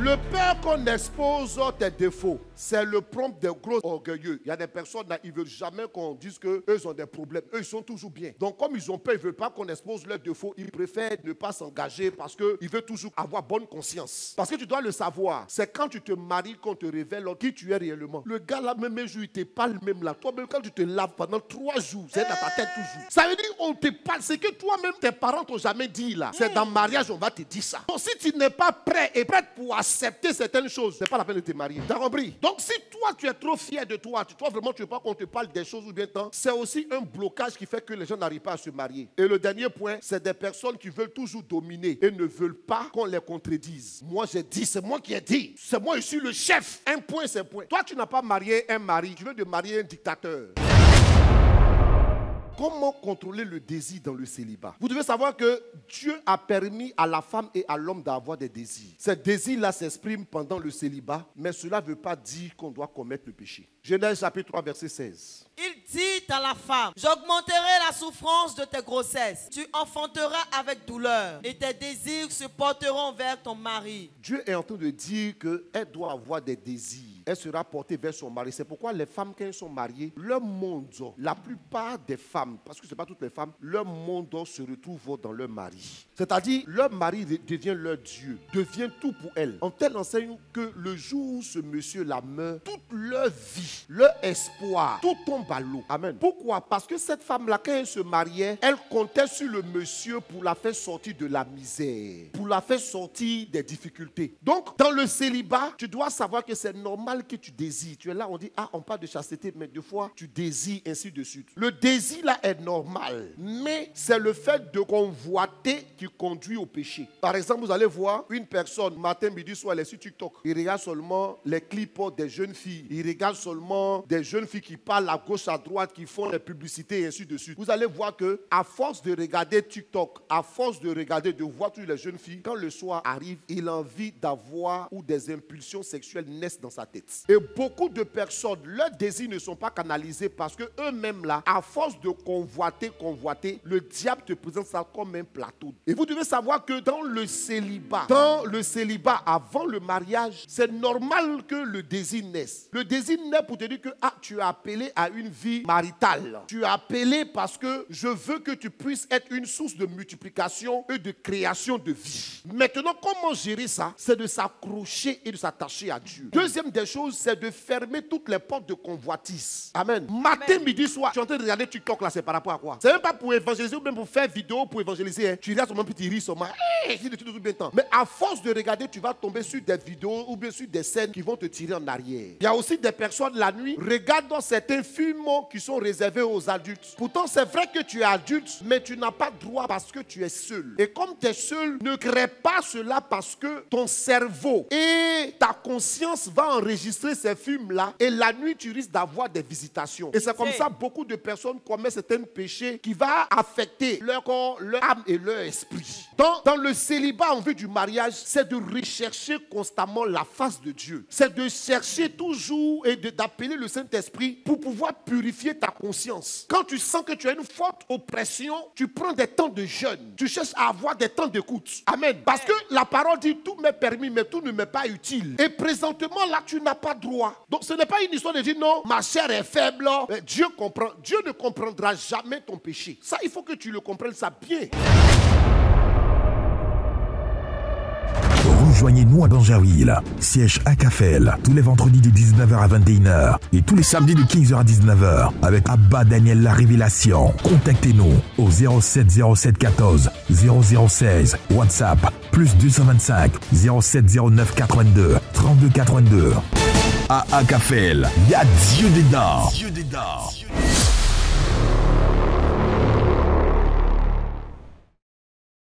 Le peur qu'on expose tes défauts, c'est le propre des gros orgueilleux. Il y a des personnes là, ils ne veulent jamais qu'on dise qu'eux ont des problèmes. Eux, ils sont toujours bien. Donc, comme ils ont peur, ils ne veulent pas qu'on expose leurs défauts, ils préfèrent ne pas s'engager parce qu'ils veulent toujours avoir bonne conscience. Parce que tu dois le savoir, c'est quand tu te maries qu'on te révèle qui tu es réellement. Le gars là, même un jour, il te parle même là. Toi-même, quand tu te laves pendant 3 jours, c'est dans ta tête toujours. Ça veut dire on te parle, c'est que toi-même, tes parents t'ont jamais dit là. C'est dans le mariage, on va te dire ça. Donc, si tu n'es pas prêt et prête pour accepter certaines choses, c'est pas la peine de te marier. T'as compris? Donc, si toi, tu es trop fier de toi, tu veux pas qu'on te parle des choses ou bien tant, c'est aussi un blocage qui fait que les gens n'arrivent pas à se marier. Et le dernier point, c'est des personnes qui veulent toujours dominer et ne veulent pas qu'on les contredise. Moi, j'ai dit, c'est moi qui ai dit. C'est moi, je suis le chef. Un point, c'est un point. Toi, tu n'as pas marié un mari, tu veux de marier un dictateur. Comment contrôler le désir dans le célibat? Vous devez savoir que Dieu a permis à la femme et à l'homme d'avoir des désirs. Ces désirs-là s'expriment pendant le célibat, mais cela ne veut pas dire qu'on doit commettre le péché. Genèse chapitre 3, verset 16. Il dit à la femme, j'augmenterai la souffrance de tes grossesses. Tu enfanteras avec douleur et tes désirs se porteront vers ton mari. Dieu est en train de dire qu'elle doit avoir des désirs. Elle sera portée vers son mari. C'est pourquoi les femmes, quand elles sont mariées, leur monde, la plupart des femmes, parce que ce n'est pas toutes les femmes, leur monde se retrouve dans leur mari. C'est-à-dire, leur mari devient leur Dieu, devient tout pour elle. En telle enseigne que le jour où ce monsieur-là meurt, toute leur vie, leur espoir, tout tombe à l'eau. Amen. Pourquoi? Parce que cette femme-là, quand elle se mariait, elle comptait sur le monsieur pour la faire sortir de la misère, pour la faire sortir des difficultés. Donc, dans le célibat, tu dois savoir que c'est normal que tu désires. Tu es là, on dit, ah, on parle de chasteté, mais des fois, tu désires, ainsi de suite. Le désir, là, est normal, mais c'est le fait de convoiter qui conduit au péché. Par exemple, vous allez voir une personne, matin, midi, soir, elle est sur TikTok. Il regarde seulement les clips des jeunes filles. Il regarde seulement des jeunes filles qui parlent à gauche, à droite, qui font les publicités, et ainsi de suite. Vous allez voir que, à force de regarder TikTok, à force de regarder, de voir toutes les jeunes filles, quand le soir arrive, il a envie d'avoir ou des impulsions sexuelles naissent dans sa tête. Et beaucoup de personnes, leurs désirs ne sont pas canalisés parce que eux-mêmes là, à force de convoiter, le diable te présente ça comme un plateau. Et vous devez savoir que dans le célibat, avant le mariage, c'est normal que le désir naisse. Le désir naît pour te dire que tu es appelé à une vie maritale. Tu es appelé parce que je veux que tu puisses être une source de multiplication et de création de vie. Maintenant, comment gérer ça? C'est de s'accrocher et de s'attacher à Dieu. Deuxième des choses, c'est de fermer toutes les portes de convoitise. Amen. Matin, midi, soir, je suis en train de regarder TikTok là, c'est par rapport à quoi? C'est même pas pour évangéliser ou même pour faire vidéo pour évangéliser. Hein. Tu regardes sur mon petit riz, sur ma... Mais à force de regarder, tu vas tomber sur des vidéos ou bien sur des scènes qui vont te tirer en arrière. Il y a aussi des personnes la nuit, regardent certains films qui sont réservés aux adultes. Pourtant, c'est vrai que tu es adulte, mais tu n'as pas droit parce que tu es seul. Et comme tu es seul, ne crée pas cela parce que ton cerveau et ta conscience va enregistrer ces films-là et la nuit, tu risques d'avoir des visitations. Et c'est comme ça beaucoup de personnes commettent certains péchés qui vont affecter leur corps, leur âme et leur esprit. Dans le célibat en vue du mariage, c'est de rechercher constamment la face de Dieu. C'est de chercher toujours et d'appeler le Saint-Esprit pour pouvoir purifier ta conscience. Quand tu sens que tu as une forte oppression, tu prends des temps de jeûne. Tu cherches à avoir des temps d'écoute. Amen. Parce que la parole dit tout m'est permis, mais tout ne m'est pas utile. Et présentement, là, tu n'as pas droit. Donc, ce n'est pas une histoire de dire non, ma chair est faible. Dieu comprend. Dieu ne comprendra jamais ton péché. Ça, il faut que tu le comprennes ça bien. Rejoignez-nous à Dangerville, siège à Cafel, tous les vendredis de 19h à 21h et tous les samedis de 15h à 19h avec Abba Daniel La Révélation. Contactez-nous au 07 07 14 0016, WhatsApp plus 225 07 09 82 32 82. À Cafel, il y a Dieu dedans. Dieu dedans.